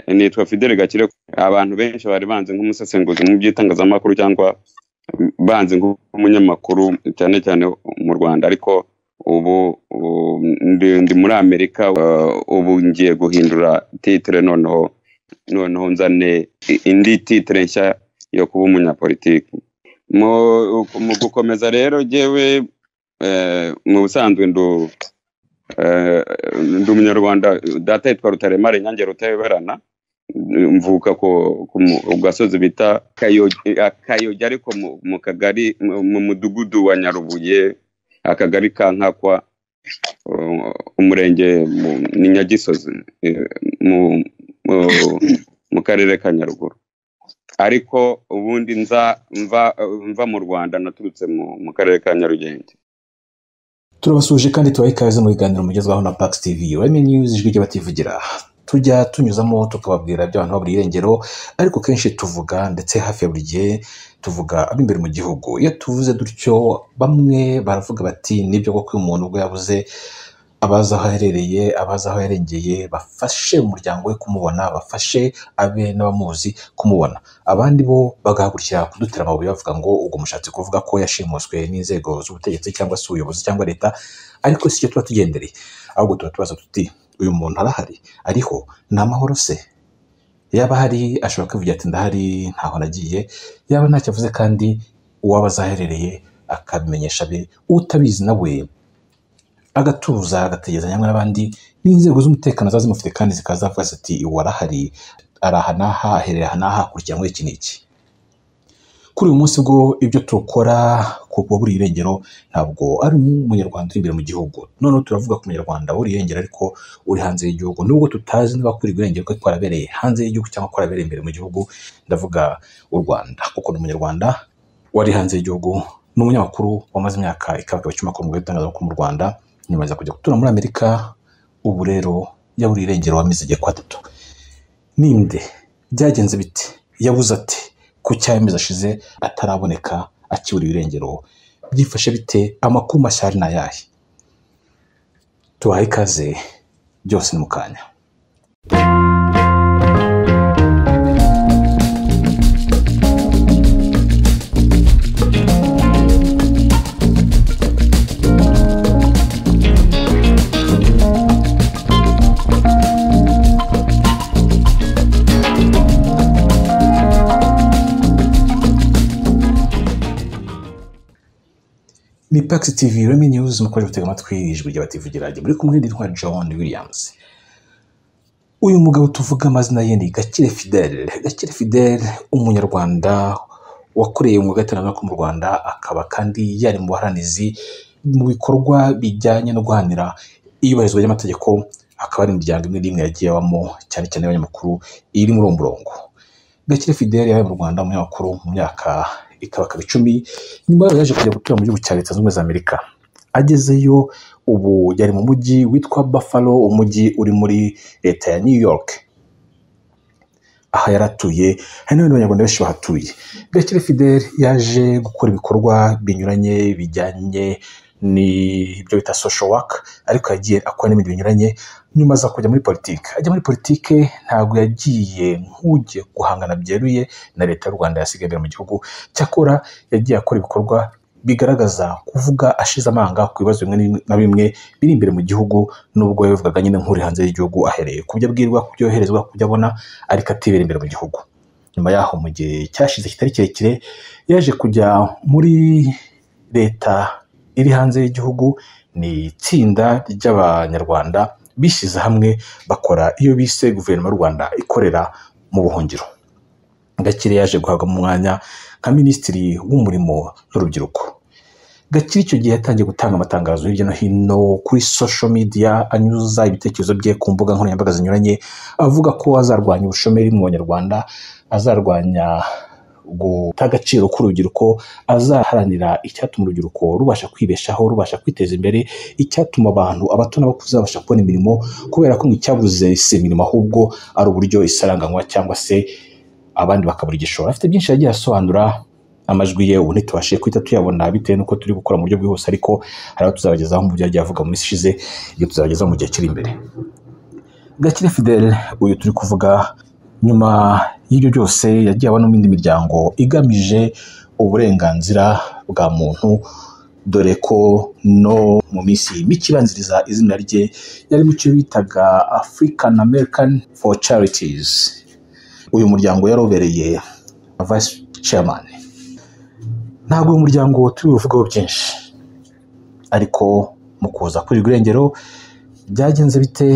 nitwa Fidele Gakire. Abantu benshi bari banze nk'umusesenguzi mu by'itangazamakuru cyangwa banze nk'umunyamakuru cyane cyane mu Rwanda, ariko ubu ndi muri Amerika. Ubu ngiye guhindura titre, noneho nzane indi titre nshya yo kuba umunyapolitiki. Mu gukomeza rero jewe mu busanzwe ndi umunyarwanda, data yitwa Rutaremare Nyange Rutayoberana, mvuka ku gasozi bita Kayogi, ariko mu kagari mu mudugudu wa Nyarubuye, akagari ka Nkakwa, umurenge ni Nyagisozi, mu karere ka Nyaruguru. Ariko ubundi mva mu Rwanda, naturutse mu karere ka Nyarugenge. Turabasuje kandi tubaha ikaze mu biganiro mugezwaho na Pax TV, Women News, ijwi ry'abativugira. Tujya tunyuzamo tukababwira by'abantu baburi irengero, ariko kenshi tuvuga ndetse hafi ya buri gihe tuvuga ab'imbere mu gihugu. Iyo tuvuze dutyo, bamwe baravuga bati nibyo koko umuntu ubwo yabuze abaza aho aherereye, abaza aho yarengeye, bafashe umuryango we kumubona, bafashe abe n'abamuzi kumubona. Abandi bo bagahagurukira kudutera amabuye bavuga ngo ubwo mushatse kuvuga ko yashimuswe n'inzego z'ubutegetsi cyangwa se ubuyobozi cyangwa leta, ariko si cyo tuba tugendereye. Ahubwo tuba tubaza tuti uyu muntu arahari, ariho, ni amahoro se? Yaba hari ashobora kwivugira ati ndahari, ntaho nagiye. Yaba ntacyo avuze kandi uwaba azaherereye akabimenyesha be, utabizi nawe agatuza agategeza nyamwe n'abandi, n'inzego z'umutekano zaza zimufite kandi zikazavuga ati warahari, araha n'aha, aherera n'aha, kurikiranywe iki n'iki. Kuri uyu munsi bwo ibyo tukora ku baburi irengero ntabwo ari umunyarwanda uri imbere mu gihugu. Noneho turavuga ku munyarwanda uri irengero ariko uri hanze y'igihugu, nubwo tutazi niba kuri irengero ko twarabereye hanze y'igihugu cyangwa kwarabereye imbere mu gihugu. Ndavuga u Rwanda kuko ni umunyarwanda wari hanze y'igihugu, n'umunyamakuru wamaze imyaka ikabaka bacuma mu bitangazamakuru mu Rwanda, nyuma aza kujya gutura muri Amerika. Ubu rero yaburi irengero wamize igihe kwa 3. Ninde? Byagenze bite? Yabuze ati ku cyamezi ashize ataraboneka, akiburi irengero? Byifashe bite? Amakuru mashyari na yahe? Tubaha ikaze, byose ni mu kanya. Ni Pax TV, Women News, mukoje gutega amatwi ijwi ry'abativugira. Muri kumwe n'intwa John Williams. Uyu mugabo tuvuga amazina ye ni Gakire Fidele. Gakire Fidele, umunyarwanda wakoreye mu gatangazamakuru mu Rwanda, akaba kandi yari mu baharanizi mu bikorwa bijyanye no guhanira iyubahirizwa ry'amategeko. Akaba ari imiryango imwe n'imwe yagiye abamo, cyane cyane y'abanyamakuru iri muri umurongo. Gakire Fidele yabaye mu Rwanda umunyamakuru mu myaka ikabaka 10, nyuma yaje kujya gutura mu gihugu cya Leta Zunze Ubumwe za Amerika. Agezeyo ubu yari mu mujyi witwa Buffalo, umujyi uri muri leta ya New York. Aha yaratuye, hari n'abanyarwanda benshi bahatuye. Gakire Fidele yaje gukora ibikorwa binyuranye bijyanye n'ibyo bita social work, ariko yagiye akora n'ibindi binyuranye. Nyuma aza kujya muri politike. Ajya muri politike ntabwo yagiye nk'ugiye guhangana byeruye na leta y'u Rwanda yasigaye mu gihugu, cyakora yagiye akora ibikorwa bigaragaza kuvuga ashize amanga ku bibazo bimwe na bimwe biri imbere mu gihugu, nubwo yavugaga nyine nk'uri hanze y'igihugu, ahereye ku byo abwirwa, ku byo yoherezwa, ku byo abona, ariko atibera imbere mu gihugu. Nyuma yaho mu gihe cyashize kitari kirekire yaje kujya muri leta iri hanze y'igihugu. Ni itsinda ry'abanyarwanda bishyize hamwe bakora iyo bise guverinoma y'u Rwanda ikorera mu buhungiro. Gakire yaje guhabwa mu mwanya nka minisitiri w'umurimo n'urubyiruko. Gakire icyo gihe yatangiye gutanga amatangazo hirya no hino kuri social media, anyuza ibitekerezo bye ku mbuga nkoranyambaga zinyuranye, avuga ko azarwanya ubushomeri mu Banyarwanda, azarwanya guta agaciro k'urubyiruko, azaharanira icyatuma urubyiruko rubasha kwibeshaho, rubasha kwiteza imbere, icyatuma abantu abato n'abakuze babasha kubona imirimo, kubera ko icyabuze si imirimo ahubwo ari uburyo isaranganywa cyangwa se abandi bakabura igishoro. Afite byinshi yagiye asobanura. Amajwi ye ubu ntitubashe kwita tuyabona bitewe n'uko turi gukora mu buryo bwihuse, ariko hari aho tuzabagezaho mu byo yagiye avuga mu minsi ishize, ibyo tuzabagezaho mu gihe kiri imbere. Gakire Fidele uyu turi kuvuga nyuma y'ibyo byose yagiye abona n'indi miryango igamije uburenganzira bwa muntu, dore ko no mu minsi mike ibanziriza izina rye yari mu cyo bitaga African American for Charities. Uyu muryango yarobereye vice chairman. Ntabwo uyu muryango turi buvugaho byinshi, ariko mu kuza kuri irengero byagenze bite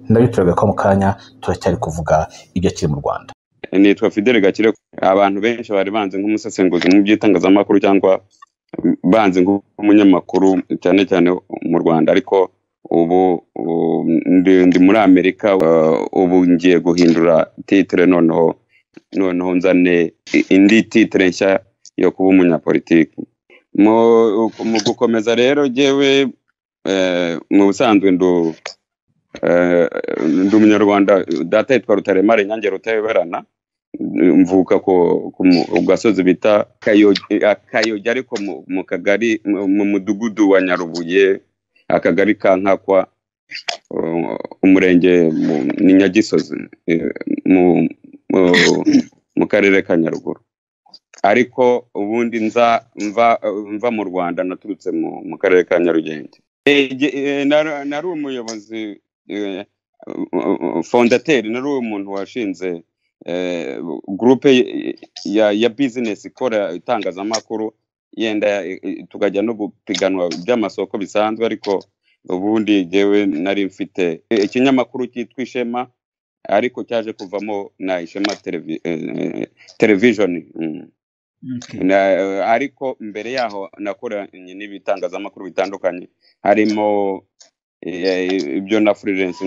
nabyo turagaruka mu kanya. Turacyari kuvuga ibyo akiri mu Rwanda. Nitwa Fidele Gakire. Abantu benshi bari banze nk'umusesenguzi mu by'itangazamakuru cyangwa banze nk'umunyamakuru cyane cyane mu Rwanda, ariko ubu ndi muri Amerika. Ubu ngiye guhindura titre, noneho nzane indi titre nshya yo kuba umunyapolitiki. Mu gukomeza rero jewe mu busanzwe ndi umunyarwanda. Data yitwa Rutaremare Nyange Rutayoberana, mvuka ku gasozi bita Kayogi, ariko mu kagari mu mudugudu wa Nyarubuye, akagari ka Nkakwa, umurenge ni Nyagisozi, mu karere ka Nyaruguru. Ariko ubundi mva mu Rwanda, naturutse mu karere ka Nyarugenge. Nari umuyobozi fondateri, nari umuntu washinze groupe ya business ikora itangazamakuru, yenda tukajya no gupiganwa by'amasoko bisanzwe. Ariko ubundi jewe nari mfite ikinyamakuru cyitwa Ishema, ariko cyaje kuvamo na Ishema television. Ariko mbere yaho nakoranye n'ibitangazamakuru bitandukanye, harimo ibyo na freelance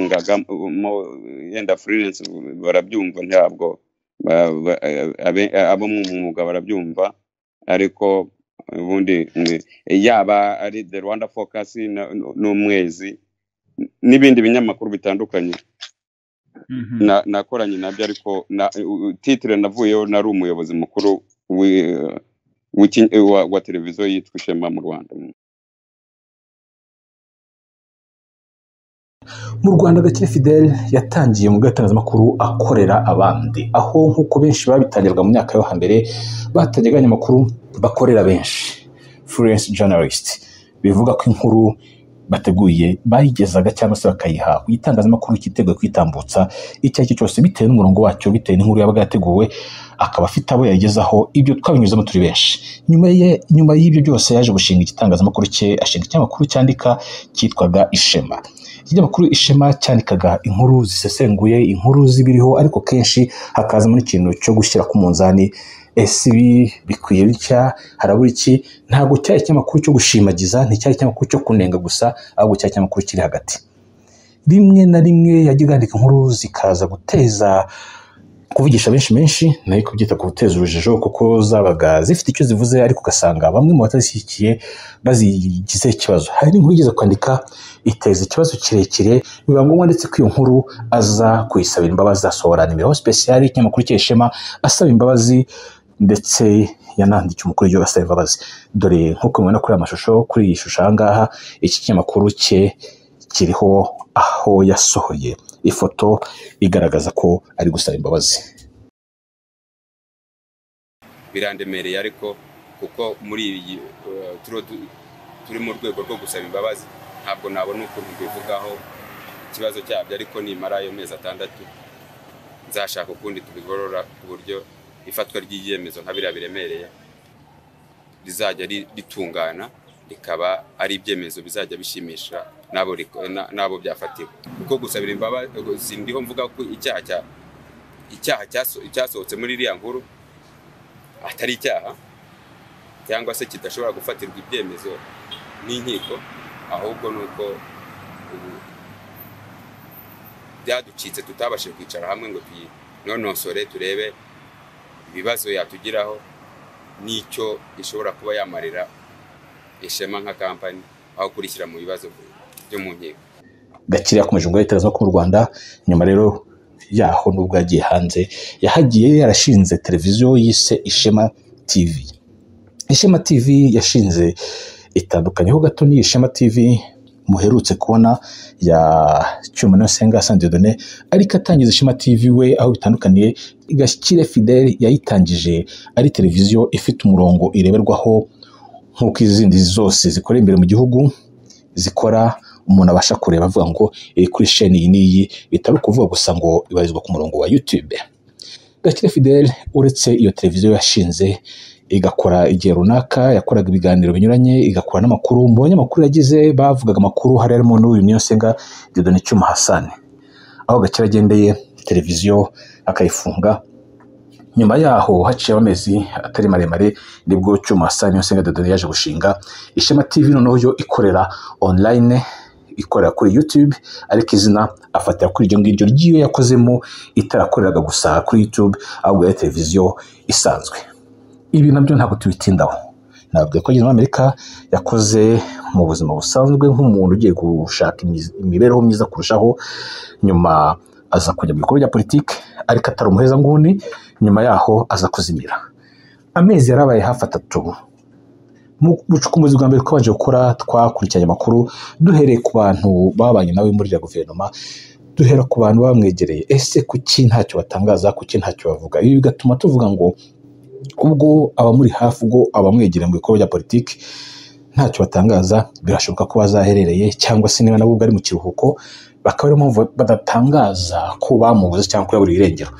yenda freelance barabyumva, ntabwo abo mu mwuga barabyumva. Ariko ubundi yaba ari The Rwanda Focus n'Umwezi n'ibindi binyamakuru bitandukanye nakoranye nabyo. Ariko titre navuyeho, nari umuyobozi mukuru wa televiziyo yitwa Ishema mu Rwanda. Mu Rwanda Gakire Fidele yatangiye mu gatangazamakuru akorera abandi, aho nk'uko benshi babitangirwa mu myaka yo hambere batangiye abanyamakuru bakorera benshi, freelance journalist, bivuga ko inkuru bateguye bayigezaga cyangwa se bakayiha itangazamakuru cyiteguye kwitambutsa icyo aricyo cyose bitewe n'umurongo wacyo, bitewe n'inkuru yabaga yateguwe, akaba afite abo yagezaho. Ibyo twabinyuzemo turi benshi. Nyuma y'ibyo byose yaje gushinga igitangazamakuru cye, ashinga ikinyamakuru cyandika cyitwaga Ishema. Ikinyamakuru Ishema cyandikaga inkuru zisesenguye, inkuru zibiriho, ariko kenshi hakazamo n'ikintu cyo gushyira ku munzani, ese ibi bikwiye bitya, harabura iki. Ntabwo cyari ikinyamakuru cyo gushimagiza, nticyari ikinyamakuru cyo kunenga gusa, ahubwo cyari ikinyamakuru kiri hagati. Rimwe na rimwe yagiye yandika inkuru zikaza guteza kuvugisha benshi, nayo kubyita ku guteza urujijo, kuko zabaga zifite icyo zivuze, ariko ugasanga bamwe mu batazishyigikiye bazigize ikibazo. Hari n'inkuru igeze kwandika iteza ikibazo kirekire, biba ngombwa ndetse ko iyo nkuru aza kuyisabira imbabazi, asohora nimero special y'ikinyamakuru cy'Ishema asaba imbabazi, ndetse yanandikiye umukuru w'igihugu asaba imbabazi. Dore nk'uko mubona kuri amashusho, kuri iyi shusho aha ngaha, iki kinyamakuru cye kiriho aho yasohoye ifoto igaragaza ko ari gusaba imbabazi. Birandemereye, ariko kuko muri iyi turi mu rwego rwo gusaba imbabazi, ntabwo nabona ukuntu mbivugaho ikibazo cyabyo. Ariko nimara ayo mezi 6 nzashaka ukundi tubigorora ku buryo ifatwa ry'ibyemezo nka biriya biremereye rizajya ritungana, rikaba ari ibyemezo bizajya bishimisha nabo byafatiwe. Kuko gusabira imbabazi ndiho mvuga ko icyaha cyasohotse muri iriya nkuru atari icyaha, cyangwa se kidashobora gufatirwa ibyemezo n'inkiko, ahubwo nuko byaducitse tutabashije kwicara hamwe ngo nonosore turebe ibibazo yatugiraho n'icyo ishobora kuba yamarira Ishema nka kampani, aho kurishyira mu bibazo byo mu nkiko. Gakire yakomeje ngo yiteraza ku Rwanda. Nyuma rero yaho nubwo yagiye hanze, yahagiye yarashinze televiziyo yise Ishema TV. Ishema TV yashinze itandukanyeho gato ni Ishema TV muherutse kubona ya Cyuma Niyonsenga Saint Dieudonné, ariko atangiza Ishema TV we aho bitandukaniye. Gakire Fidèle yayitangije ari televiziyo ifite umurongo ireberwaho nk'uko izindi zose zikora imbere mu gihugu zikora, umuntu abasha kureba avuga ngo kuri chaîne iyi n'iyi, bitari kuvuga gusa ngo ibarizwa ku murongo wa YouTube. Gakire Fidèle uretse iyo televiziyo yashinze igakora igihe runaka, yakoraga ibiganiro binyuranye, igakora n'amakuru. Mu banyamakuru yagize bavugaga amakuru harimo n'uyu Niyonsenga Dieudonné Cyuma Hassan, aho Gakire agendeye televiziyo akayifunga. Nyuma yaho haciye amezi atari maremare nibwo Cyuma Hassan Niyonsenga Dieudonné yaje gushinga Ishema TV, noneho yo ikorera online, ikorera kuri YouTube, ariko izina afatira kuri iryo ngiryo ry'iyo yakozemo itarakoreraga gusa kuri YouTube ahubwo ya televiziyo isanzwe. Ibi nabyo ntabwo tubitindaho, ntabwo ko muri Amerika yakoze mu buzima busanzwe nk'umuntu ugiye gushaka imibereho myiza kurushaho, nyuma aza kujya mu bikorwa bya politiki ariko atari umuheza nguni. Nyuma yaho aza kuzimira. Amezi yarabaye hafi 3 mu bucukumbuzi bwa mbere twabanje gukora, twakurikiranye amakuru duhereye ku bantu babanye nawe muri ya guverinoma, duhera ku bantu bamwegereye. Ese kuki ntacyo batangaza, kuki ntacyo bavuga? Ibi bigatuma tuvuga ngo ubwo abamuri hafi, ubwo abamwegereye mu bikorwa bya politiki ntacyo batangaza, birashoboka ko bazaherereye, cyangwa se niba nabo bari mu kiruhuko bakaba ari mpamvu badatangaza ko bamubuze cyangwa ko yaburiye irengero.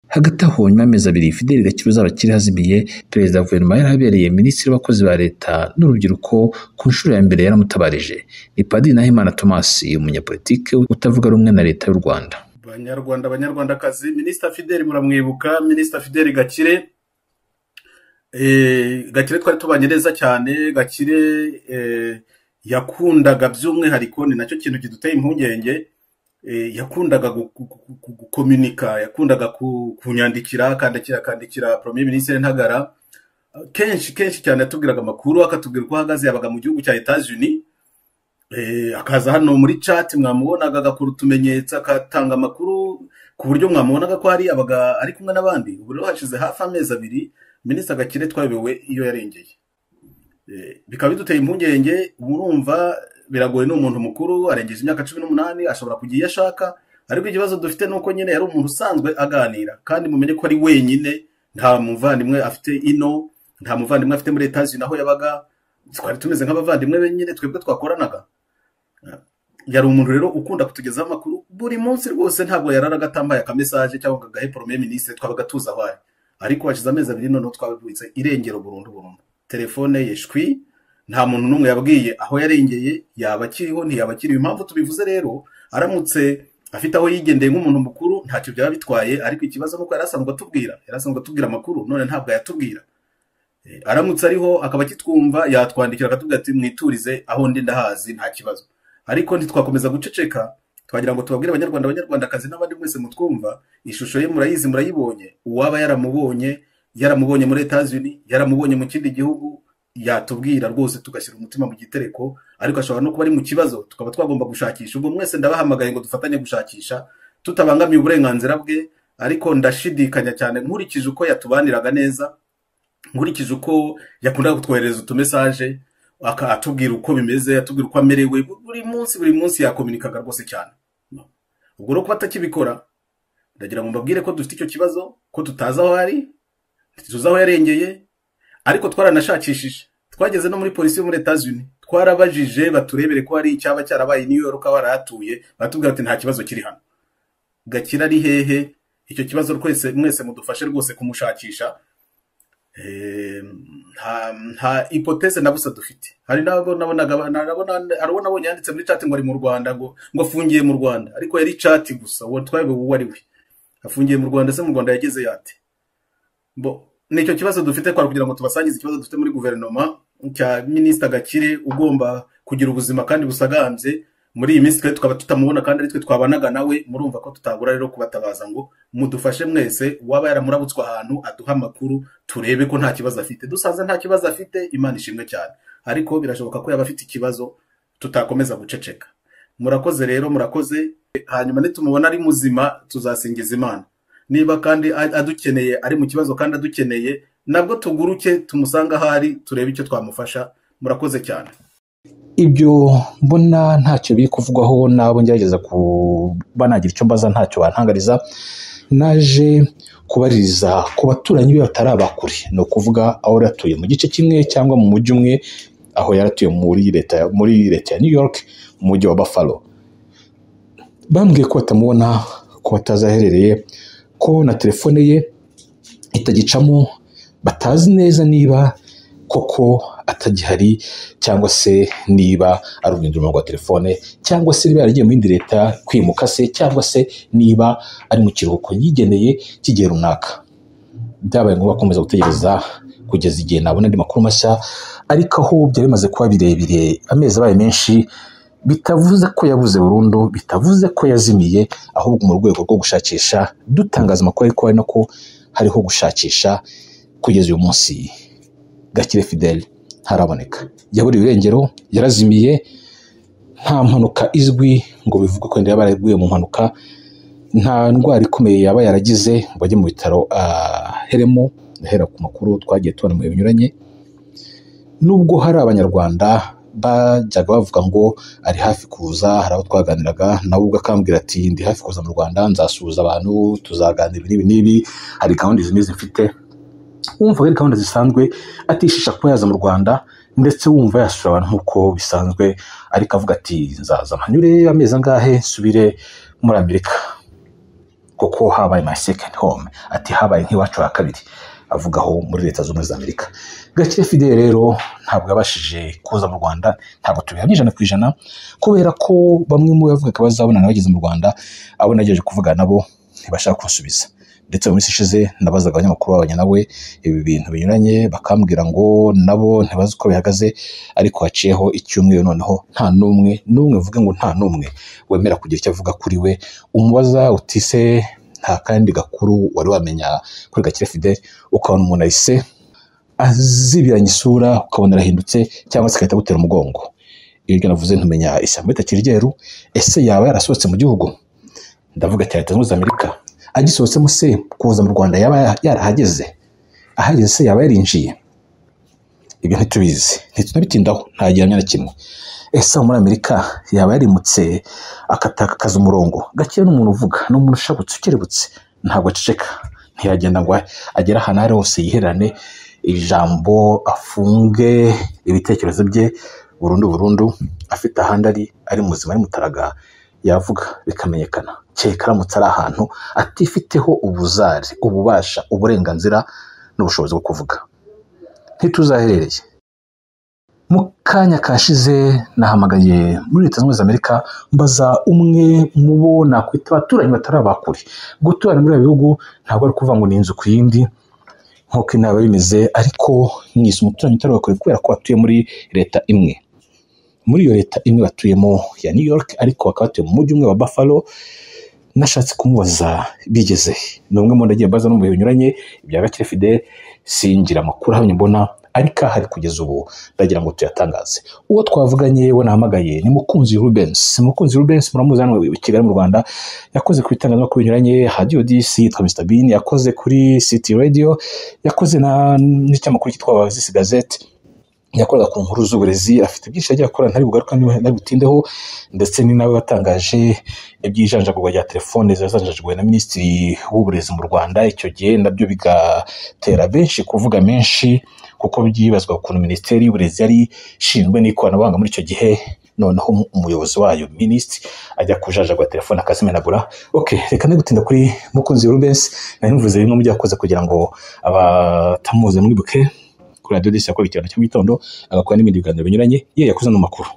Hagati aho nyuma y'amezi 2 Fidèle Gakire uzaba akiri hazimiye, perezida wa guverinoma yarahabereye minisitiri w'abakozi ba leta n'urubyiruko ku nshuro ya mbere yaramutabarije. Ni Padiri Nahimana Thomas, umunyapolitike utavuga rumwe na leta y'u Rwanda. Banyarwandakazi, Minisitiri Fidèle muramwibuka, Minisitiri Fidèle Gakire. Gakire twari tubanye neza cyane. Gakire yakundaga by'umwihariko, ni nacyo kintu kiduteye impungenge, yakundaga gukomunika, yakundaga kunyandikira, akandikira Premier Ministre Ntagara. Kenshi cyane yatubwiraga amakuru, akatubwira uko ahagaze. Yabaga mu gihugu cya Etats-Unis, akaza hano muri chat, mwamubonaga agakora utumenyetso, akatanga amakuru ku buryo mwamubonaga ko abaga ari kumwe n'abandi. Ubu rero hashize hafi amezi 2 Minisitiri Gakire twayobewe iyo yarengeye. Bikaba biduteye impungenge. Urumva biragoye, n'umuntu mukuru arengeje imyaka 18, ashobora kugiye ashaka, ariko ikibazo dufite nuko nyine yari umuntu usanzwe aganira, kandi mumenye ko ari wenyine, nta muvandimwe afite ino, nta muvandimwe afite muri Etats-Unis aho yabaga. Twari tumeze nk'abavandimwe benyine twebwe twakoranaga. Yari umuntu rero ukunda kutugezaho amakuru buri munsi rwose, ntabwo yararaga atambaye akamesaje cyangwa agahe Premier Ministre, twabaga tuza aho ari. Ariko hashize amezi 2 noneho twabibutse irengero burundu. Telefone ye shwi, nta muntu n'umwe yabwiye aho yarengeye, yaba akiriho ntiyaba akiriho. Impamvu tubivuze rero, aramutse afite aho yigendeye nk'umuntu mukuru ntacyo byaba bitwaye, ariko ikibazo nuko yarasanzwe atubwira amakuru, none ntabwo yatubwira. Aramutse ariho akaba kitwumva, yatwandikira akatubwira ati mwiturize aho ndi ndahazi, nta kibazo. Ariko ntitwakomeza guceceka, twagira ngo tubabwire abanyarwandakazi n'abandi mwese mutwumva, ishusho ye murayizi, murayibonye. Uwaba yaramubonye muri Etats-Unis, yaramubonye mu kindi gihugu, yatubwira rwose tugashyira umutima mu gitereko. Ariko ashobora no kuba ari mu kibazo, tukaba twagomba gushakisha. Ubwo mwese ndabahamagaye ngo dufatanye gushakisha, tutabangamiye uburenganzira bwe. Ariko ndashidikanya cyane, nkurikije uko yatubaniraga neza, nkurikije uko yakundaga kutwohereza utumesaje, atubwira uko bimeze, atubwira uko amerewe buri munsi yakomunikaga rwose cyane. Ubwo rero kuba atakibikora, ndagira ngo mbabwire ko dufite icyo kibazo, ko tutazi aho ari, tuzi aho yarengeye. Ariko twaranashakishije, twageze no muri polisi yo muri Etats-Unis, twarabajije baturebere ko hari icyaba cyarabaye New York aho aratuye, batubwira ati nta kibazo kiri hano. Gakire ari hehe? Icyo kibazo mwese mudufashe rwose kumushakisha. Nta hypothèse na busa dufite. Hari nabonye yanditse muri chat ngo ari mu Rwanda, ngo afungiye mu Rwanda, ariko yari chat gusa. Uwo twabe uwo ari we afungiye mu Rwanda, se mu Rwanda yageze yate? Nicyo kibazo dufite, kwa kugira ngo tubasangize ikibazo dufite muri guverinoma cya Minisitiri Gakire, ugomba kugira ubuzima kandi busagambye. Muri iyi minsi tukaba tutamubona, kandi ari twe twabanaga nawe. Murumva ko tutagura rero kubatabaza ngo mudufashe mwese, waba yaramurabutswe ahantu aduha amakuru turebe ko nta kibazo afite. Dusanze nta kibazo afite, Imana ishimwe cyane, ariko birashoboka ko yaba afite ikibazo, tutakomeza guceceka. Murakoze rero, murakoze. Hanyuma nitumubona ari muzima tuzasingiza Imana. Niba kandi adukeneye, ari mu kibazo kandi adukeneye, nabwo tuguruke tumusanga ahari turebe icyo twamufasha. Murakoze cyane. ibyo mbona ntacyo biri kuvugwaho, nabo ngerageza kuba nagira icyo mbaza ntacyo bantangariza. Naje kubaririza ku baturanyi be batari abakure, ni ukuvuga aho yaratuye mu gice kimwe cyangwa mu mujyi umwe, aho yaratuye muri leta ya New York mu mujyi wa Buffalo. Bambwiye ko batamubona, ko batazaherereye, ko na telefone ye itagicamo, batazi neza niba koko atagihari cyangwa se niba ari urugendo rwa telefone, cyangwa se niba yaragiye mu yindi leta kwimuka se, cyangwa se niba ari mu kiruhuko yigeneye cy'igihe runaka. Byabaye ngombwa gukomeza gutegereza kugeza igihe nabona andi makuru mashya, ariko aho byari bimaze kuba birebire, amezi abaye menshi, bitavuze ko yabuze burundu, bitavuze ko yazimiye, ahubwo mu rwego rwo gushakisha dutangaza amakuru, ariko ari nako hariho gushakisha kugeza uyu munsi. Gakire Fidèle ntaraboneka, yaburiwe irengero, yarazimiye, nta mpanuka izwi ngo bivuge ko yaba yaraguye mu mpanuka, nta ndwara ikomeye yaba yaragize ngo ajye mu bitaro aheremo. Ndahera ku makuru twagiye tubona mu binyuranye, nubwo hari abanyarwanda bajyaga bavuga ngo ari hafi kuza, hari abo twaganiraga nawe ubwo akambwira ati ndi hafi kuza mu Rwanda, nzasuhuza abantu, tuzaganira ibi n'ibi, hari gahunda zimeze mfite. Wumva ari gahunda zisanzwe, atishisha kuba yaza mu Rwanda, ndetse wumva yasura abantu nk'uko bisanzwe, ariko avuga ati nzaza mpanyure amezi angahe nsubire muri Amerika, kuko habaye my second home, ati habaye nk'iwacu wa kabiri, avugaho muri Leta Zunze Ubumwe za Amerika. Gakire Fidèle rero ntabwo yabashije kuza mu Rwanda, ntabwo tubihamya 100%, kubera ko bamwe mu bavuga ko bazabonana bageze mu Rwanda, abo nagejeje kuvuga nabo ntibashaka kunsubiza. Ndetse mu minsi ishize nabazaga abanyamakuru babanye nawe ibi bintu binyuranye, bakambwira ngo nabo ntibazi uko bihagaze, ariko haciyeho icyumweru noneho nta n'umwe uvuga ngo nta n'umwe wemera kugira icyo avuga kuri we. Umubaza utise nta kandi gakuru wari wamenya kuri Gakire Fidèle, ukabona umuntu ahise azibiranye isura, ukabona arahindutse, cyangwa se agahita agutera umugongo. Ibyo navuze ntumenya ishyamba ritakiri ryeru, ese yaba yarasohotse mu gihugu? Ndavuga ati Leta Zunze Ubumwe za Amerika, agisohotsemo se kuza mu Rwanda yaba yarahageze? Ahageze se yaba yarinjiye? Ibyo ntitubizi, ntitunabitindaho, nta gihamya na kimwe. Ese muri Amerika yaba yarimutse akatakaza umurongo? Gakire n'umuntu uvuga, n'umuntu ushabutse ukerebutse, ntabwo aceceka, ntiyagenda ngo agere ahantu ari hose yiherane ijambo, afunge ibitekerezo bye burundu, afite ahandi ari muzima, ari mutaraga, yavuga bikamenyekana. Cyeka aramutse ari ahantu atifiteho ububasha, uburenganzira n'ubushobozi bwo kuvuga, ntituzaherereye. Mu kanya kashize nahamagaye muri Leta Zunze Ubumwe za Amerika, mbaza umwe mu bo nakwita abaturanyi batari abakure. Guturana muri bihugu ntabwo ari kuvuga ngo ni inzu ku yindi nk'uko inaba bimeze, ariko mwise umuturanyi utari abakure kubera ko batuye muri leta imwe. Muri iyo leta imwe batuyemo ya New York, ariko bakaba batuye mu mujyi umwe wa Buffalo. Nashatse kumubaza bigeze, ni umwe mu ndagiye mbaza no mu binyuranye ibya Gakire Fidèle, singira amakuru ahamye mbona, ariko hari kugeza ubu ndagira ngo tuyatangaze. Uwo twavuganye we nahamagaye ni Mukunzi Rubens. Mukunzi Rubens muramuzi hano i Kigali mu Rwanda, yakoze ku bitangazamakuru binyuranye, Radio DC yitwa Mr Bean, yakoze kuri City Radio, yakoze n'icyamakuru cyitwa Oasis Gazette, yakoraga ku nkuru z'uburezi. Afite byinshi yagiye akora ntari bugaruka ntari butindeho, ndetse ni nawe watangaje iby'ijanjagurwa rya telefone zajanjagurwa na Minisitiri w'Uburezi mu Rwanda. Icyo gihe nabyo bigatera benshi kuvuga menshi, kuko byibazwa ukuntu Minisiteri y'Uburezi yari ishinzwe n'ikoranabuhanga muri icyo gihe, noneho umuyobozi wayo Minisitiri ajya kujanjagura telefone akazimenagura. Reka gutinda kuri Mukunzi Rubens, nari mvuze bimwe mu byo yakoze kugira ngo abatamuze mwibuke. Kuri Radio DC yakora ikiganiro cyo mu gitondo, agakora n'ibindi biganiro binyuranye, yakoze no makuru.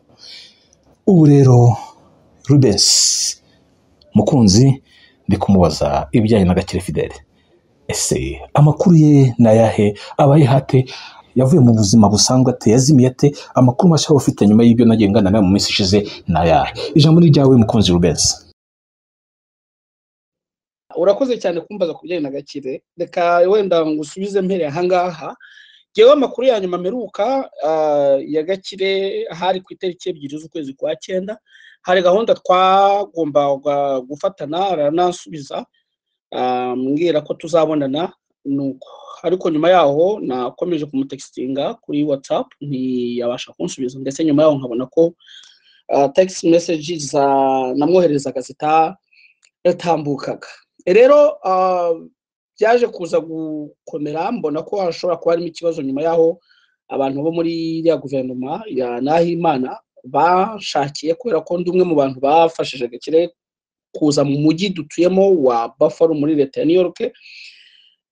Ubu rero Rubens Mukunzi ndi kumubaza ibijyanye na Gakire Fidèle. Ese amakuru ye nayahe? Abaye hate? Yavuye mu buzima busanzwe ate? Yazimiye ate? Amakuru mashya ufite nyuma y'ibyo nagiye ngana nawe mu minsi ishize nayahe? Ijambo ni ryawe Mukunzi Rubens. Urakoze cyane kumbaza kubijyanye na Gakire. Reka wenda ngusubize mpere ahangaha. Jewe amakuru ya nyuma meruka ya Gakire hari ku itariki 2 z'ukwezi kwa 9, hari gahunda twagomba gufatana, aranasubiza mbwira ko tuzabonana nuko ariko nyuma yaho nakomeje kumutextinga kuri WhatsApp ntiyabasha kunsubiza, ndetse nyuma yaho nkabona ko text messages namwoherezaga zitatambukaga. Rero byaje kuza gukomera, mbona ko hashobora kuba harimo ikibazo nyuma yaho abantu bo muri ya guverinoma ya Nahimana bashakiye, kubera ko ndi umwe mu bantu bafashije Gakire kuza mu mujyi dutuyemo wa Buffalo muri leta ya New York.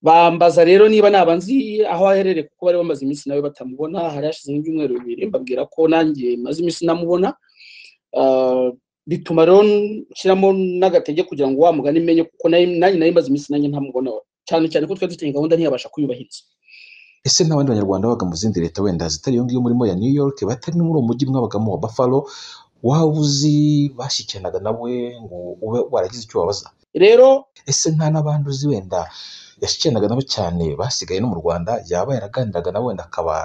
Bambaza rero niba nabanzi aho aherereye, kuko bari bamaze iminsi nawe batamubona, hari hashize nk'ibyumweru 2, mbabwira ko nanjye maze iminsi namubona. Bituma rero nshyiramo n'agatege kugira ngo wa mugani menye, kuko nanjye nari maze iminsi nanjye ntamubona, cyane cyane ko twari dufite gahunda ntiyabasha kuyubahiriza. Ese n'abandi banyarwanda babaga mu zindi leta wenda zitari iyo ngiyo murimo ya New York, batari no muri uwo mujyi mwabagamo wa Buffalo, waba uzi bashyikiranaga nawe ngo ube waragize icyo wabaza? Rero ese nta n'abandi uzi wenda yashyikiranaga nabo cyane basigaye no mu Rwanda, yaba yaraganiraga nawe wenda akaba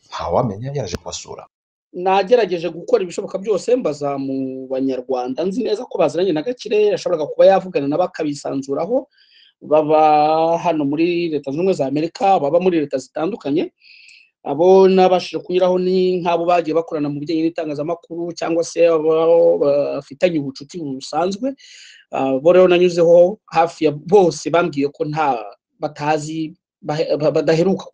ntawamenya yaraje kubasura? nagerageje gukora ibishoboka byose, mbaza mu banyarwanda nzi neza ko baziranye na Gakire, yashoboraga kuba yavugana nabo akabisanzuraho, baba hano muri Leta Zunze Ubumwe za Amerika, baba muri leta zitandukanye. Abo nabashije kunyuraho ni nk'abo bagiye bakorana mu bijyanye n'itangazamakuru cyangwa se bafitanye ubucuti busanzwe. Bo rero nanyuzeho hafi ya bose bambwiye ko batazi badaheruka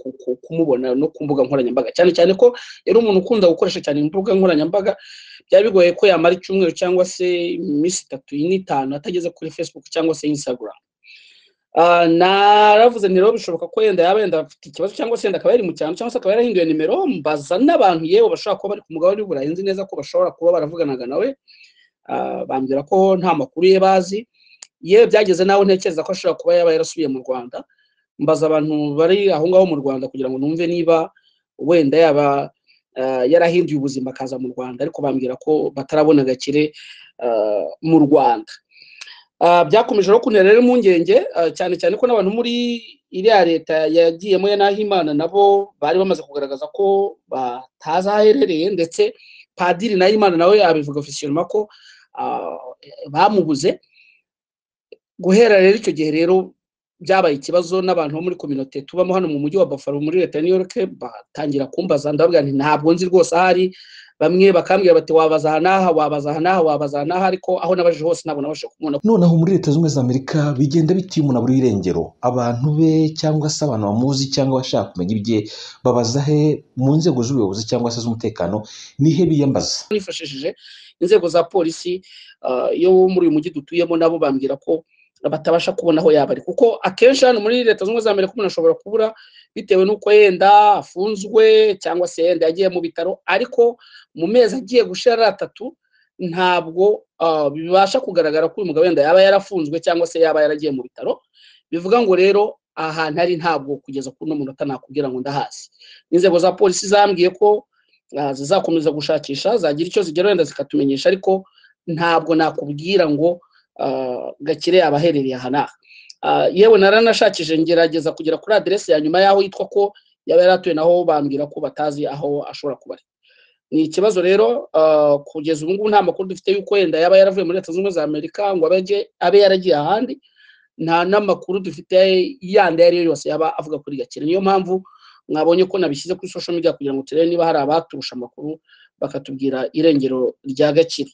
kumubona no ku mbuga nkoranyambaga, cyane cyane ko yari umuntu ukunda gukoresha cyane imbuga nkoranyambaga. Byari bigoye ko yamara icyumweru cyangwa se iminsi 3 n'itanu atageze kuri Facebook cyangwa se Instagram. Naravuze nti rero bishoboka ko yenda afite ikibazo, cyangwa se akaba yari mu cyane, cyangwa se akaba yarahinduye nimero. Mbaza n'abantu yewe bashobora kuba bari ku mugabane w'Uburayi, nzi neza ko bashobora kuba baravuganaga nawe. Bambwira ko nta makuru ye bazi. Yewe byageze nawe ntekereza ko ashobora kuba yaba yarasubiye mu Rwanda. Mbaza abantu bari aho ngaho mu Rwanda kugira ngo numve niba wenda yaba yarahinduye ubuzima akaza mu Rwanda, ariko bambwira ko batarabona Gakire mu Rwanda. Byakomeje no kuntera rero impungenge, cyane cyane ko n'abantu muri iriya leta yagiyemo ya Nahimana nabo bari bamaze kugaragaza ko batazi aho aherereye, ndetse Padiri Nahimana nawe abivuga officiellement ko bamubuze. Guhera rero icyo gihe rero byabaye ikibazo, n'abantu bo muri community tubamo hano mu mujyi wa Buffalo muri leta ya New York batangira kumbaza, ndababwira nti ntabwo nzi rwose ahari. Bamwe bakambwira bati wabaza hanaha, wabaza hanaha, wabaza hanaha, ariko aho nabajije hose ntabwo nabashe kumubona. Noneho muri Leta Zunze Ubumwe za Amerika bigenda biti umuntu abura irengero, abantu be cyangwa se abantu bamuzi cyangwa bashaka kumenya ibye babaza he mu nzego z'ubuyobozi cyangwa se z'umutekano, nihe biyambaza? Nifashishije inzego za polisi yo muri uyu mujyi dutuyemo, nabo bambwira ko batabasha kubona aho yaba ari, kuko akenshi hano muri Leta Zunze Ubumwe za Amerika umuntu ashobora kubura bitewe n'uko yenda afunzwe cyangwa se yenda yagiye mu bitaro, ariko mu mezi agiye gushira 3 ntabwo bibasha kugaragara ko uyu mugabo wenda yaba yarafunzwe cyangwa se yaba yaragiye mu bitaro. Bivuga ngo rero ahantu ari ntabwo kugeza kuri no munota nakubwira ngo ndahazi. Inzego za polisi zambwiye ko zizakomeza gushakisha, zagira icyo zigera wenda zikatumenyesha, ariko ntabwo nakubwira ngo Gakire abaherereye hanaha. Yewe naranashakije ngerageza kugera kuri adresse ya nyuma yaho yitwa ko yaba yaratuye, naho bambwira ko batazi aho ashobora kuba ari. Ni ikibazo rero, kugeza ubu ngubu nta makuru dufite yuko yenda yaba yaravuye muri Leta Zunze Ubumwe za Amerika ngo abe yaragiye ahandi. Nta n'amakuru dufite yandi yari yose yaba avuga kuri Gakire. Niyo mpamvu mwabonye ko nabishyize kuri social media kugira ngo turebe niba hari abaturusha amakuru bakatubwira irengero rya Gakire.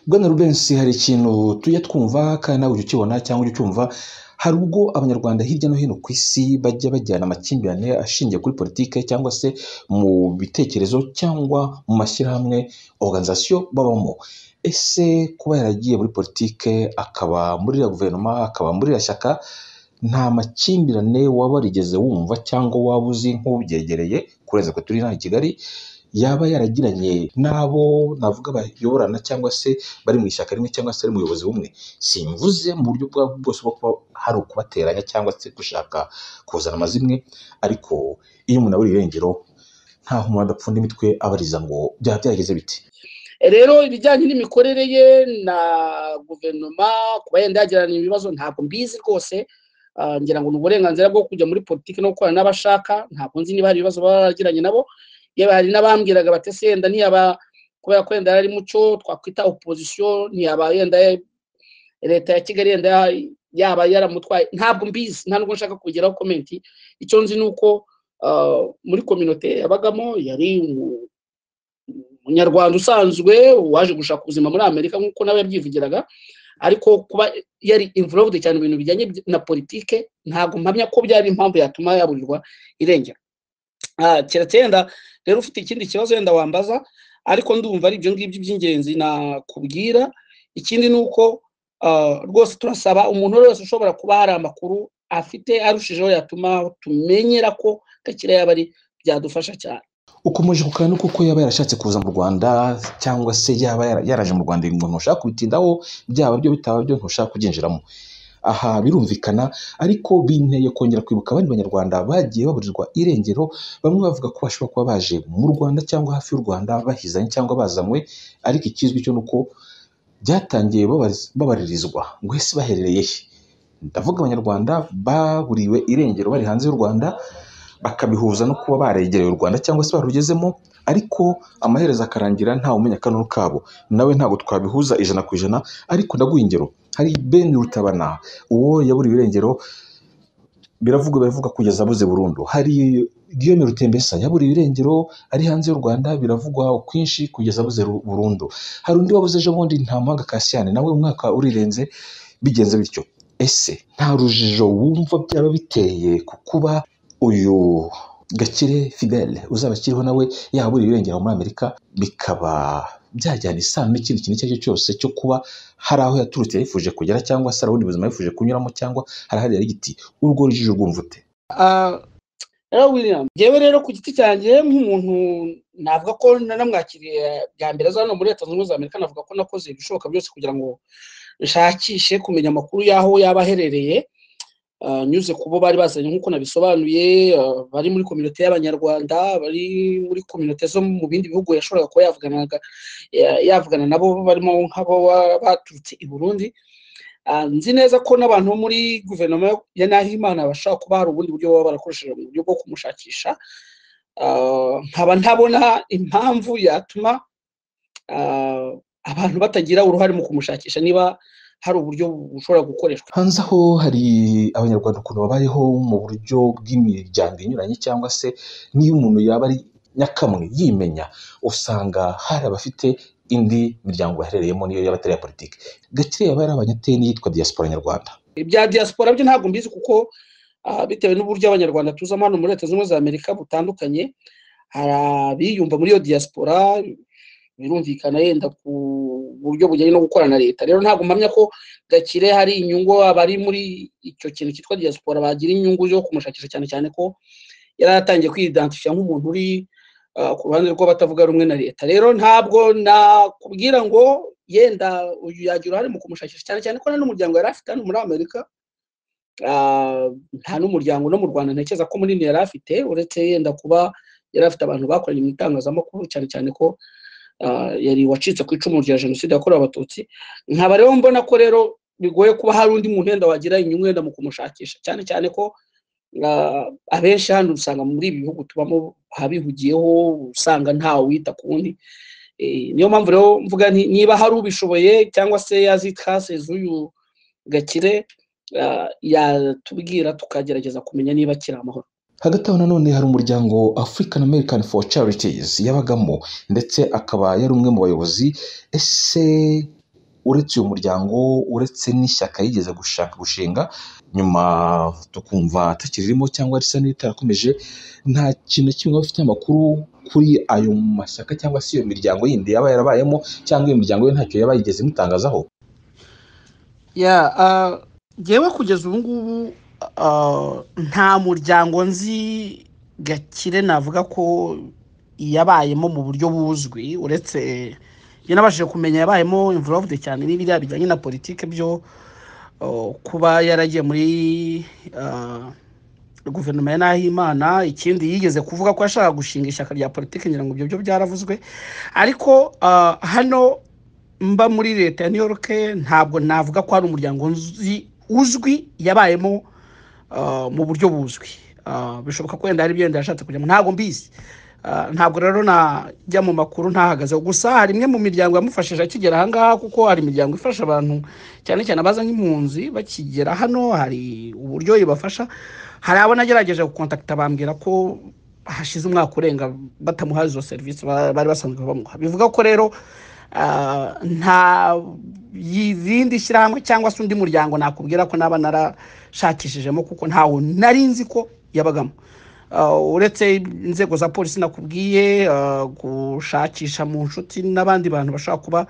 Bwana Rubensi, hari ikintu tujya twumva kandi nawe ujya ukibona cyangwa ujya ucyumva, hari ubwo abanyarwanda hirya no hino ku isi bajya bajyana amakimbirane ashingiye kuri politike cyangwa se mu bitekerezo cyangwa mu mashyirahamwe organisation babamo. Ese kuba yaragiye muri politike, akaba muri la guverinoma, akaba muri la shyaka, nta makimbirane waba warigeze wumva cyangwa waba uzi nk'ubyegereye kureza ko turi hano i Kigali yaba yaragiranye nabo navuga bayoborana cyangwa se bari mu ishyaka rimwe cyangwa se ari umuyobozi umwe? Simvuze mu buryo bwose bwo kuba hari ukubateranya cyangwa se gushaka kuzana amazimwe, ariko iyo umuntu abura irengero ntaho umuntu adapfunda imitwe abariza ngo byaba byageze biti. Rero ibijyanye n'imikorere ye na guverinoma kuba yenda yagirana ibibazo ntabwo mbizi rwose. Ngira ngo n'uburenganzira bwo kujya muri politiki no gukorana n'abashaka, ntabwo nzi niba hari ibibazo baragiranye nabo. Yewe hari n'abambwiraga bati se yenda ntiyaba kubera ko yenda ari mucyo twakwita opposition, ntiyaba yenda leta ya Kigali yenda yaba yaramutwaye ntabwo mbizi, nta nubwo nshaka kugeraho komenti. Icyo nzi nuko muri communauté yabagamo yari umunyarwanda usanzwe waje gushaka ubuzima muri Amerika nk'uko nawe yabyivugiraga, ariko kuba yari involved cyane ibintu bijyanye na politike ntabwo mpamya ko byari impamvu yatuma yaburirwa irengero. Keretse yenda rero ufite ikindi kibazo yenda wambaza, ariko ndumva ari ibyo ngibyo by'ingenzi nakubwira. Ikindi nuko rwose turasaba umuntu wese ushobora kuba hari amakuru afite arushijeho yatuma tumenyera ko Gakire yaba ari byadufasha cyane. ukomeje kukana kuko yaba yarashatse kuza mu Rwanda cyangwa se yaba yaraje mu Rwanda ibintu ntushaka kubitindaho, byaba byo bitaba byo ntushaka kugenjeramo. Aha birumvikana, ariko binteye kongera kwibuka abandi banyarwanda bagiye baburirwa irengero, bamwe bavuga ko bashobora kuba baje mu Rwanda cyangwa hafi y'u Rwanda bahizanye cyangwa bazanywe, ariko ikizwi cyo nuko byatangiye babaririzwa ngo ese baherereye he. Ndavuga abanyarwanda baburiwe irengero bari hanze y'u Rwanda, bakabihuza no kuba baregereye u Rwanda cyangwa se barugezemo, ariko amaherezo akarangira nta umenya akanunu kabo. Nawe ntabwo twabihuza 100%, ariko ndaguha ingero. Hari Ben Rutabana, uwo yaburiwe irengero biravugwa kugeza abuze burundu. Hari Guillaume Rutembesa yaburiwe irengero ari hanze y'u Rwanda, biravugwa ukwinshi kugeza abuze burundu. Hari undi wabuze ejo bundi Ntamuhanga Cassiane, nawe umwaka urirenze bigenze bityo. Ese nta rujijo wumva byaba biteye kukuba uyu Gakire Fidèle uzaba akiriho nawe yaburiwe irengero muri Amerika, bikaba byajyana isano n'ikindi kintu icyo ari cyo cyose cyo kuba hari aho yaturutse yifuje kugera, cyangwa se hari ubundi buzima yifuje kunyuramo, cyangwa hari yari giti urwo rujijo rwumva ute? Rero William, yewe rero ku giti cyanjye nk'umuntu navuga ko nanamwakiriye bya mbere hano muri Leta Zunze Ubumwe za Amerika, navuga ko nakoze ibishoboka byose kugira ngo nshakishe kumenya amakuru y'aho yaba aherereye, nyuze kubo bari bazanye nk'uko nabisobanuye, bari muri communauté y'abanyarwanda, bari muri communauté zo mu bindi bihugu yashoboraga kuba yavugana nabo barimo nk'abo baturutse i Burundi. Nzi neza ko n'abantu muri guverinoma ya Nahimana bashaka kuba hari ubundi buryo baba barakoresheje mu buryo bwo kumushakisha. Nkaba ntabona impamvu yatuma abantu batagira uruhare mu kumushakisha niba hari uburyo bushobora gukoreshwa. Hanze aho hari abanyarwanda ukuntu babayeho mu buryo bw'imiryango inyuranye, cyangwa se niyo umuntu yaba ari nyakamwe yimenya, usanga hari abafite indi miryango baherereyemo niyo yaba atari ya politiki. Gakire yaba yarabanye ate n'iyitwa diaspora nyarwanda? Ibya diaspora byo ntabwo mbizi, kuko bitewe n'uburyo abanyarwanda tuzamo hano muri Leta Zunze Ubumwe za Amerika butandukanye, hari abiyumva muri iyo diaspora birumvikana yenda ku buryo bujyanye no gukorana na leta. Rero ntabwo mpamya ko Gakire hari inyungu abari muri icyo kintu cyitwa diaspora bagira inyungu yo kumushakisha, cyane cyane ko yaratangiye kwidentifya nk'umuntu uri ku ruhande rw'abatavuga rumwe na leta. Rero ntabwo nakubwira ngo yenda uyu yagira uruhare mu kumushakisha, cyane cyane ko n'umuryango yari afite hano muri Amerika, nta n'umuryango no mu Rwanda ntekereza ko munini yari afite, uretse yenda kuba yari afite abantu bakoranye mu itangazamakuru, cyane cyane ko yari wacitse ku icumu rya Jenoside yakorewe Abatutsi. Nkaba rero mbona ko rero bigoye kuba hari undi muntu wenda wagira inyungu wenda mu kumushakisha, cyane cyane ko abenshi hano usanga muri ibi bihugu tubamo habihugiyeho, usanga ntawe wita ku wundi. Niyo mpamvu rero mvuga niba hari ubishoboye cyangwa se yazitase z'uyu Gakire yatubwira tukagerageza kumenya niba akiri amahoro. Hagati aho nanone hari umuryango African American for Charities yabagamo, ndetse akaba yari umwe mu bayobozi. Ese uretse uyu muryango, uretse n'ishyaka yigeze gushinga nyuma tukumva atakirimo cyangwa risa n'itarakomeje, nta kintu kimwe bafite amakuru kuri ayo mashyaka cyangwa se iyo miryango yindi yaba yarabayemo, cyangwa iyo miryango ye ntacyo yaba yigeze mutangazaho? Yewe kugeza ubu ngubu nta muryango nzi Gakire navuga ko yabayemo mu buryo buzwi, uretse nabashije kumenya yabayemo involved cyane n'ibiriya bijyanye na politike byo kuba yaragiye muri guverinoma ya Nahimana. Ikindi yigeze kuvuga ko yashaka gushinga ishyaka rya politike, ngira ngo ibyo byo byaravuzwe. Ariko hano mba muri leta ya New York ntabwo navuga ko hari umuryango uzwi yabayemo mu buryo buzwi. Bishoboka ko wenda hari ibyo yashatse kujyamo, ntabwo mbizi. ntabwo rero najya mu makuru ntahagazeho. Gusa hari imwe mu miryango yamufashije akigera ahangaha, kuko hari imiryango ifasha abantu cyane cyane abaza nk'impunzi bakigera hano, hari uburyo ibafasha. Hari abo nagerageje gukontakita bambwira ko hashize umwaka urenga batamuha izo serivisi bari basanzwe bamuha. Bivuga ko rero nta yindi shyirahamwe cyangwa se undi muryango nakubwira ko naba narashakishijemo, kuko ntawo nari nzi ko yabagamo, uretse inzego za polisi nakubwiye, gushakisha mu nshuti n'abandi bantu bashaka kuba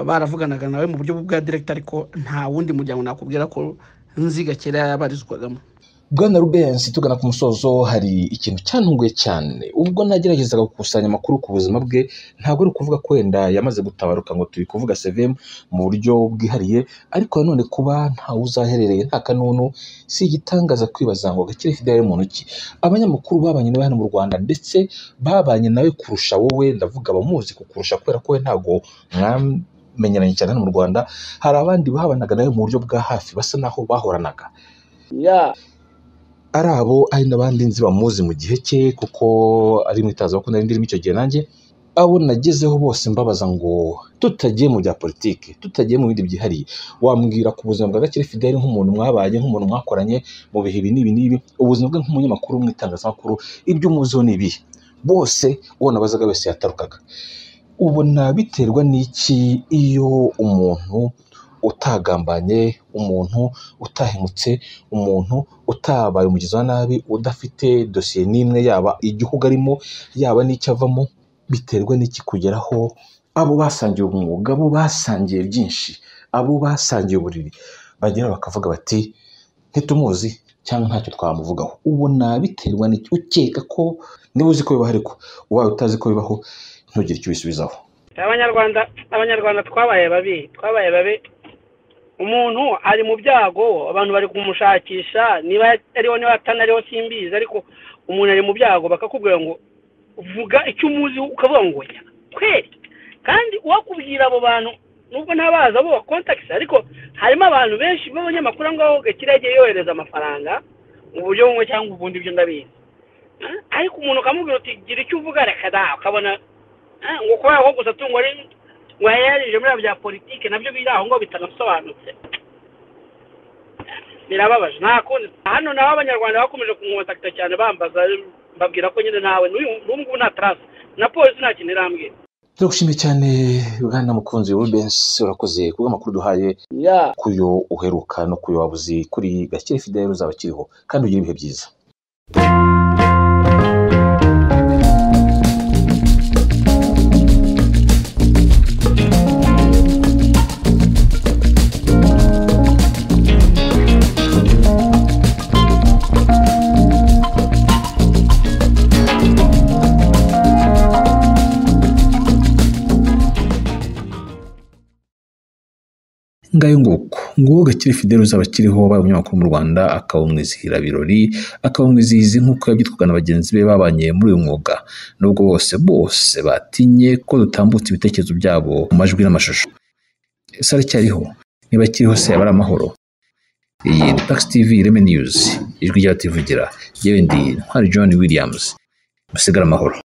baravuganaga nawe mu buryo bwa direct, ariko nta wundi muryango nakubwira ko nzi Gakire yabarizwagamo. Bwana Rubensi, tugana ku musozo, hari ikintu cyantunguye cyane ubwo nageragezaga gukusanya amakuru ku buzima bwe. Ntabwo ari ukuvuga ko wenda yamaze gutabaruka ngo turi kuvuga CVM mu buryo bwihariye, ariko nanone kuba ntawe uzaherereye nta kanunu si igitangaza kwibaza ngo Gakire Fidèle mu ntoki. Abanyamakuru babanye nawe hano mu Rwanda ndetse babanye nawe kurusha wowe, ndavuga abamuzi kukurusha kubera ko we ntabwo mwamenyeranye cyane hano mu Rwanda. Hari abandi babanaga nawe mu buryo bwa hafi basa naho bahoranaga, ari abo ari n'abandi nzi bamuzi mu gihe cye, kuko ari mu itangazamakuru nari ndirimo icyo gihe. Nanjye abo nagezeho bose mbabaza ngo tutagiye mu bya politiki, tutagiye mu bindi byihariye, wambwira ku buzima bwa Gakire Fidèle nk'umuntu mwabanye, nk'umuntu mwakoranye mu bihe ibi n'ibi, ubuzima bwe nk'umunyamakuru mu itangazamakuru, ibyo umuziho ni ibihe? Bose uwo nabazaga wese yatarukaga. Ubona biterwa n'iki iyo umuntu utagambanye, umuntu utahemutse, umuntu utabaye umugizi wa nabi, udafite dosiye n'imwe, yaba igihugu arimo yaba n'icyo avamo, biterwa n'iki kugeraho abo basangiye umwuga, abo basangiye byinshi, abo basangiye uburiri bagera bakavuga bati ntitumuzi cyangwa ntacyo twamuvugaho? Ubona biterwa n'iki? Ukeka ko niba uzi ko bibaho, ariko ubaye utazi ko bibaho ntugire icyo ubisubizaho. Abanyarwanda twabaye babi. Umuntu ari mu byago, abantu bari kumushakisha, niba ariho niba atanariho simbizi, ariko umuntu ari mu byago bakakubwira ngo vuga icyo umuzi, ukavuga ngo kweri. Kandi uwakubwira abo bantu nubwo ntabaza abo contacts, ariko harimo abantu benshi b'abanyamakuru ngaho Gakire yagiye yohereza amafaranga mu buryo bumwe cyangwa ubundi, ibyo ndabizi. Ariko umuntu ukamubwira uti gira icyo uvuga, reka da, ukabona ngo kwa aho gusa tungo ari ngwayarije muri bya politike nabyo biri aho ngo bitanasobanutse. Birababaje. Nakundi hano naho abanyarwanda bakomeje kunkontakta cyane bambaza, mbabwira ko nyine nawe n'ubu nta trace na polisi nta kintu irambwira. Turagushimiye cyane bwana mukunzi Rubensi, urakoze kubwo amakuru duhaye kuyo uheruka no kuyo wabuzi kuri Gakire Fidèle uzaba kiriho, kandi ugire ibihe byiza. Ngayo nguko Gakire Fidèle uzaba kiriho, wabaye umunyamakuru mu Rwanda, akaba umwizihira birori, akaba umwizihizi nk'uko yabyitwaga na bagenzi be babanye muri uyu mwuga, nubwo bose batinye ko dutambutse ibitekerezo byabo mu majwi n'amashusho. Ese aracyariho? Niba akiriho se yaba ari amahoro? Iyi ni Pax TV Ireme News, ijwi ry'abativugira. Yewe ndi Ntwari John Williams. Musigare amahoro.